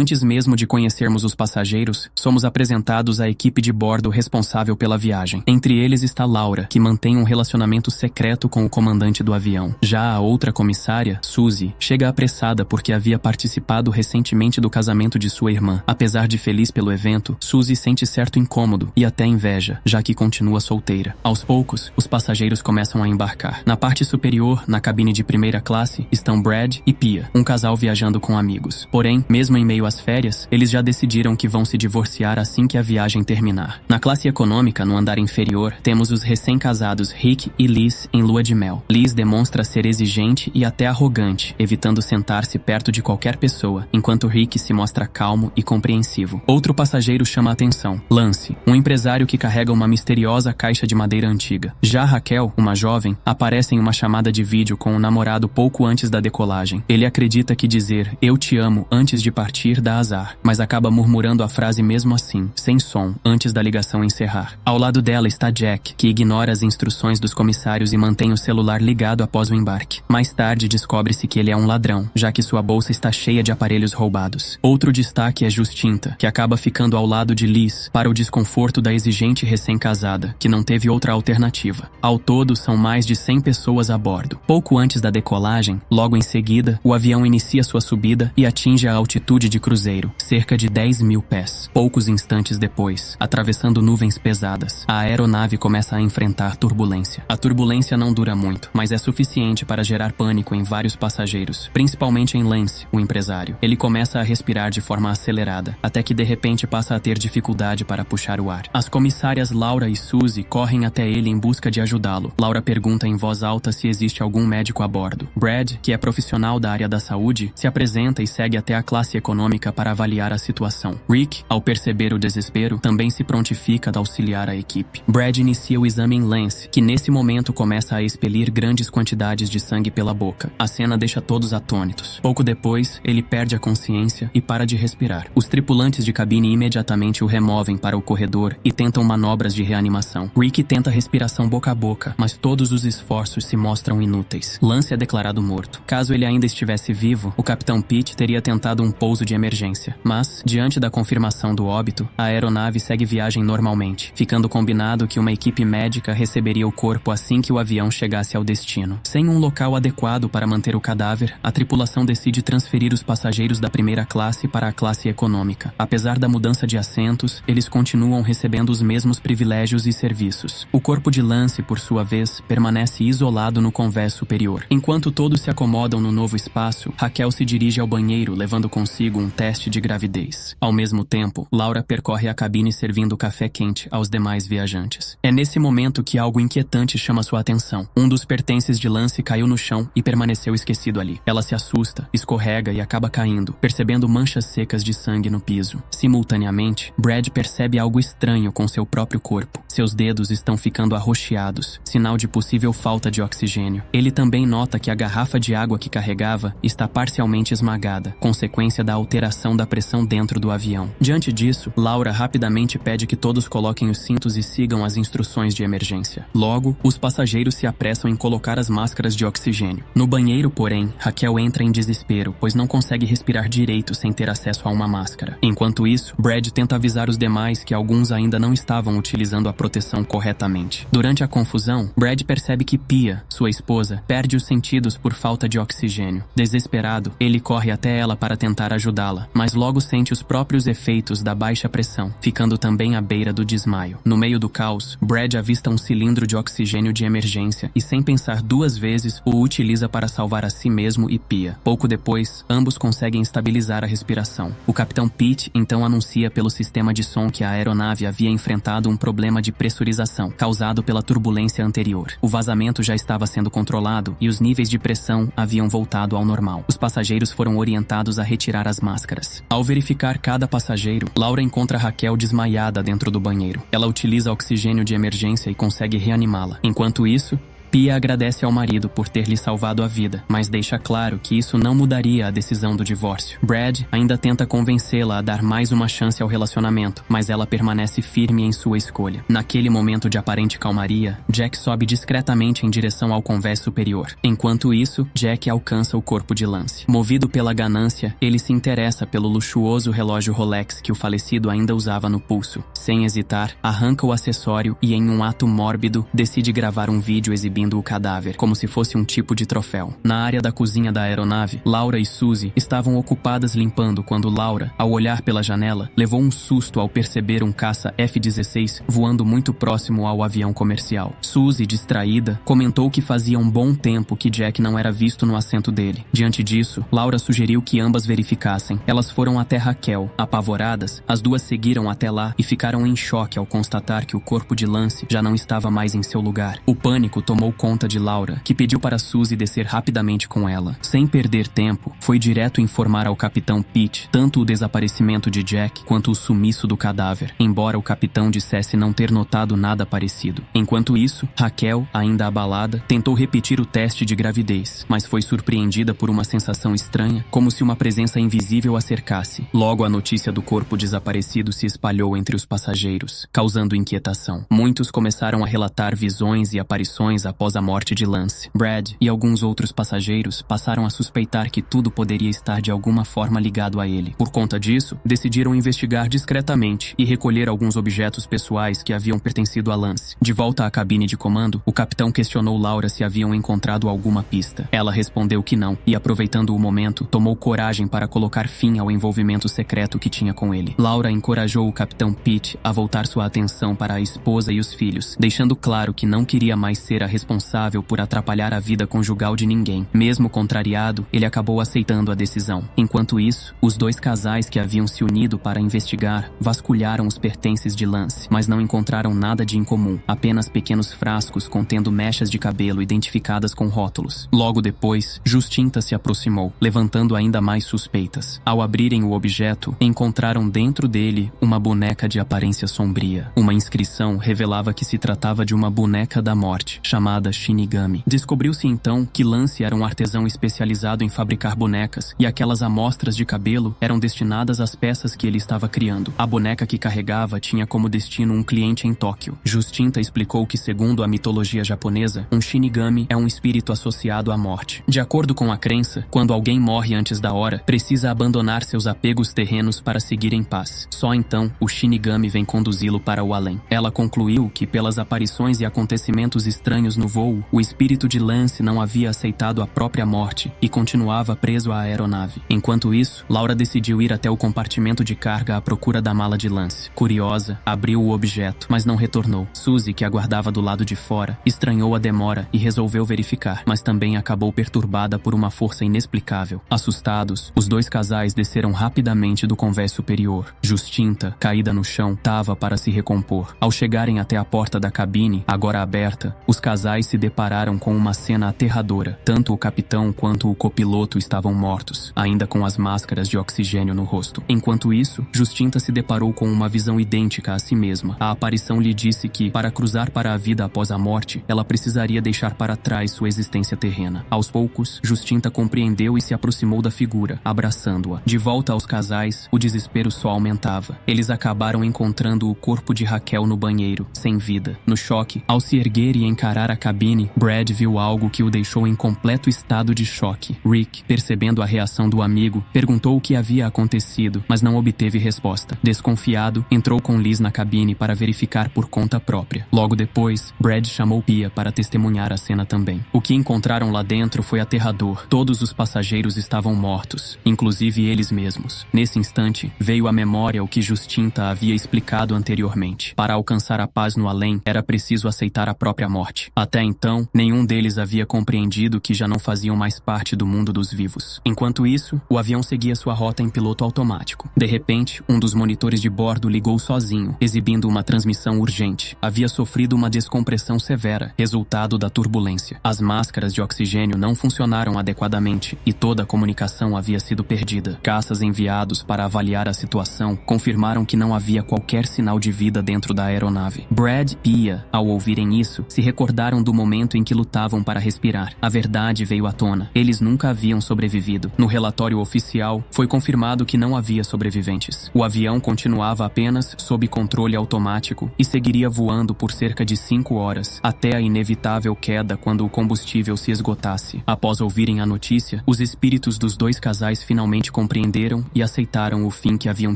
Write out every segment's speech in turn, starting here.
Antes mesmo de conhecermos os passageiros, somos apresentados à equipe de bordo responsável pela viagem. Entre eles está Laura, que mantém um relacionamento secreto com o comandante do avião. Já a outra comissária, Suzy, chega apressada porque havia participado recentemente do casamento de sua irmã. Apesar de feliz pelo evento, Suzy sente certo incômodo e até inveja, já que continua solteira. Aos poucos, os passageiros começam a embarcar. Na parte superior, na cabine de primeira classe, estão Brad e Pia, um casal viajando com amigos. Porém, mesmo em meio às férias, eles já decidiram que vão se divorciar assim que a viagem terminar. Na classe econômica, no andar inferior, temos os recém-casados Rick e Liz em lua de mel. Liz demonstra ser exigente e até arrogante, evitando sentar-se perto de qualquer pessoa, enquanto Rick se mostra calmo e compreensivo. Outro passageiro chama a atenção, Lance, um empresário que carrega uma misteriosa caixa de madeira antiga. Já Raquel, uma jovem, aparece em uma chamada de vídeo com o namorado pouco antes da decolagem. Ele acredita que dizer "eu te amo" antes de partir dá azar, mas acaba murmurando a frase mesmo assim, sem som, antes da ligação encerrar. Ao lado dela está Jack, que ignora as instruções dos comissários e mantém o celular ligado após o embarque. Mais tarde descobre-se que ele é um ladrão, já que sua bolsa está cheia de aparelhos roubados. Outro destaque é Justinta, que acaba ficando ao lado de Liz para o desconforto da exigente recém-casada, que não teve outra alternativa. Ao todo, são mais de 100 pessoas a bordo. Pouco antes da decolagem, logo em seguida, o avião inicia sua subida e atinge a altitude de cruzeiro, cerca de 10.000 pés. Poucos instantes depois, atravessando nuvens pesadas, a aeronave começa a enfrentar turbulência. A turbulência não dura muito, mas é suficiente para gerar pânico em vários passageiros, principalmente em Lance, o empresário. Ele começa a respirar de forma acelerada, até que de repente passa a ter dificuldade para puxar o ar. As comissárias Laura e Suzy correm até ele em busca de ajudá-lo. Laura pergunta em voz alta se existe algum médico a bordo. Brad, que é profissional da área da saúde, se apresenta e segue até a classe econômica para avaliar a situação. Rick, ao perceber o desespero, também se prontifica a auxiliar a equipe. Brad inicia o exame em Lance, que nesse momento começa a expelir grandes quantidades de sangue pela boca. A cena deixa todos atônitos. Pouco depois, ele perde a consciência e para de respirar. Os tripulantes de cabine imediatamente o removem para o corredor e tentam manobras de reanimação. Rick tenta respiração boca a boca, mas todos os esforços se mostram inúteis. Lance é declarado morto. Caso ele ainda estivesse vivo, o capitão Pete teria tentado um pouso de emergência. Mas, diante da confirmação do óbito, a aeronave segue viagem normalmente, ficando combinado que uma equipe médica receberia o corpo assim que o avião chegasse ao destino. Sem um local adequado para manter o cadáver, a tripulação decide transferir os passageiros da primeira classe para a classe econômica. Apesar da mudança de assentos, eles continuam recebendo os mesmos privilégios e serviços. O corpo de Lance, por sua vez, permanece isolado no convés superior. Enquanto todos se acomodam no novo espaço, Raquel se dirige ao banheiro, levando consigo um teste de gravidez. Ao mesmo tempo, Laura percorre a cabine servindo café quente aos demais viajantes. É nesse momento que algo inquietante chama sua atenção. Um dos pertences de Lance caiu no chão e permaneceu esquecido ali. Ela se assusta, escorrega e acaba caindo, percebendo manchas secas de sangue no piso. Simultaneamente, Brad percebe algo estranho com seu próprio corpo. Seus dedos estão ficando arroxeados, sinal de possível falta de oxigênio. Ele também nota que a garrafa de água que carregava está parcialmente esmagada, consequência da alteração da pressão dentro do avião. Diante disso, Laura rapidamente pede que todos coloquem os cintos e sigam as instruções de emergência. Logo, os passageiros se apressam em colocar as máscaras de oxigênio. No banheiro, porém, Raquel entra em desespero, pois não consegue respirar direito sem ter acesso a uma máscara. Enquanto isso, Brad tenta avisar os demais que alguns ainda não estavam utilizando a proteção corretamente. Durante a confusão, Brad percebe que Pia, sua esposa, perde os sentidos por falta de oxigênio. Desesperado, ele corre até ela para tentar ajudá-la, mas logo sente os próprios efeitos da baixa pressão, ficando também à beira do desmaio. No meio do caos, Brad avista um cilindro de oxigênio de emergência e, sem pensar duas vezes, o utiliza para salvar a si mesmo e Pia. Pouco depois, ambos conseguem estabilizar a respiração. O capitão Pete então anuncia pelo sistema de som que a aeronave havia enfrentado um problema de pressurização, causado pela turbulência anterior. O vazamento já estava sendo controlado e os níveis de pressão haviam voltado ao normal. Os passageiros foram orientados a retirar as máscaras. Ao verificar cada passageiro, Laura encontra Raquel desmaiada dentro do banheiro. Ela utiliza oxigênio de emergência e consegue reanimá-la. Enquanto isso, Pia agradece ao marido por ter lhe salvado a vida, mas deixa claro que isso não mudaria a decisão do divórcio. Brad ainda tenta convencê-la a dar mais uma chance ao relacionamento, mas ela permanece firme em sua escolha. Naquele momento de aparente calmaria, Jack sobe discretamente em direção ao convés superior. Enquanto isso, Jack alcança o corpo de Lance. Movido pela ganância, ele se interessa pelo luxuoso relógio Rolex que o falecido ainda usava no pulso. Sem hesitar, arranca o acessório e, em um ato mórbido, decide gravar um vídeo exibindo o cadáver, como se fosse um tipo de troféu. Na área da cozinha da aeronave, Laura e Suzy estavam ocupadas limpando quando Laura, ao olhar pela janela, levou um susto ao perceber um caça F-16 voando muito próximo ao avião comercial. Suzy, distraída, comentou que fazia um bom tempo que Jack não era visto no assento dele. Diante disso, Laura sugeriu que ambas verificassem. Elas foram até Raquel. Apavoradas, as duas seguiram até lá e ficaram em choque ao constatar que o corpo de Lance já não estava mais em seu lugar. O pânico tomou conta de Laura, que pediu para Suzy descer rapidamente com ela. Sem perder tempo, foi direto informar ao capitão Pete tanto o desaparecimento de Jack quanto o sumiço do cadáver, embora o capitão dissesse não ter notado nada parecido. Enquanto isso, Raquel, ainda abalada, tentou repetir o teste de gravidez, mas foi surpreendida por uma sensação estranha, como se uma presença invisível a cercasse. Logo, a notícia do corpo desaparecido se espalhou entre os passageiros, causando inquietação. Muitos começaram a relatar visões e aparições após a morte de Lance. Brad e alguns outros passageiros passaram a suspeitar que tudo poderia estar de alguma forma ligado a ele. Por conta disso, decidiram investigar discretamente e recolher alguns objetos pessoais que haviam pertencido a Lance. De volta à cabine de comando, o capitão questionou Laura se haviam encontrado alguma pista. Ela respondeu que não, e aproveitando o momento, tomou coragem para colocar fim ao envolvimento secreto que tinha com ele. Laura encorajou o capitão Pete a voltar sua atenção para a esposa e os filhos, deixando claro que não queria mais ser a responsável por atrapalhar a vida conjugal de ninguém. Mesmo contrariado, ele acabou aceitando a decisão. Enquanto isso, os dois casais que haviam se unido para investigar vasculharam os pertences de Lance, mas não encontraram nada de incomum, apenas pequenos frascos contendo mechas de cabelo identificadas com rótulos. Logo depois, Justinta se aproximou, levantando ainda mais suspeitas. Ao abrirem o objeto, encontraram dentro dele uma boneca de aparência sombria. Uma inscrição revelava que se tratava de uma boneca da morte, chamada Shinigami. Descobriu-se então que Lance era um artesão especializado em fabricar bonecas, e aquelas amostras de cabelo eram destinadas às peças que ele estava criando. A boneca que carregava tinha como destino um cliente em Tóquio. Justinta explicou que, segundo a mitologia japonesa, um Shinigami é um espírito associado à morte. De acordo com a crença, quando alguém morre antes da hora, precisa abandonar seus apegos terrenos para seguir em paz. Só então, o Shinigami vem conduzi-lo para o além. Ela concluiu que, pelas aparições e acontecimentos estranhos no voo, o espírito de Lance não havia aceitado a própria morte e continuava preso à aeronave. Enquanto isso, Laura decidiu ir até o compartimento de carga à procura da mala de Lance. Curiosa, abriu o objeto, mas não retornou. Suzy, que aguardava do lado de fora, estranhou a demora e resolveu verificar, mas também acabou perturbada por uma força inexplicável. Assustados, os dois casais desceram rapidamente do convés superior. Justinta, caída no chão, tava para se recompor. Ao chegarem até a porta da cabine, agora aberta, os casais se depararam com uma cena aterradora. Tanto o capitão quanto o copiloto estavam mortos, ainda com as máscaras de oxigênio no rosto. Enquanto isso, Justinta se deparou com uma visão idêntica a si mesma. A aparição lhe disse que, para cruzar para a vida após a morte, ela precisaria deixar para trás sua existência terrena. Aos poucos, Justinta compreendeu e se aproximou da figura, abraçando-a. De volta aos casais, o desespero só aumentava. Eles acabaram encontrando o corpo de Raquel no banheiro, sem vida. No choque, ao se erguer e encarar a cabine, Brad viu algo que o deixou em completo estado de choque. Rick, percebendo a reação do amigo, perguntou o que havia acontecido, mas não obteve resposta. Desconfiado, entrou com Liz na cabine para verificar por conta própria. Logo depois, Brad chamou Pia para testemunhar a cena também. O que encontraram lá dentro foi aterrador. Todos os passageiros estavam mortos, inclusive eles mesmos. Nesse instante, veio à memória o que Justinta havia explicado anteriormente. Para alcançar a paz no além, era preciso aceitar a própria morte. Até então, nenhum deles havia compreendido que já não faziam mais parte do mundo dos vivos. Enquanto isso, o avião seguia sua rota em piloto automático. De repente, um dos monitores de bordo ligou sozinho, exibindo uma transmissão urgente. Havia sofrido uma descompressão severa, resultado da turbulência. As máscaras de oxigênio não funcionaram adequadamente e toda a comunicação havia sido perdida. Caças enviados para avaliar a situação confirmaram que não havia qualquer sinal de vida dentro da aeronave. Brad e Pia, ao ouvirem isso, se recordaram lembraram do momento em que lutavam para respirar. A verdade veio à tona. Eles nunca haviam sobrevivido. No relatório oficial, foi confirmado que não havia sobreviventes. O avião continuava apenas sob controle automático e seguiria voando por cerca de 5 horas, até a inevitável queda quando o combustível se esgotasse. Após ouvirem a notícia, os espíritos dos 2 casais finalmente compreenderam e aceitaram o fim que haviam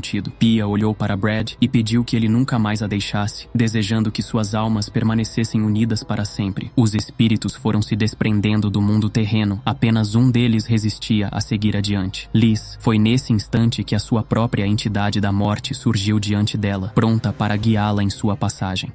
tido. Pia olhou para Brad e pediu que ele nunca mais a deixasse, desejando que suas almas permanecessem unidas para sempre. Os espíritos foram se desprendendo do mundo terreno, apenas um deles resistia a seguir adiante. Liz, foi nesse instante que a sua própria entidade da morte surgiu diante dela, pronta para guiá-la em sua passagem.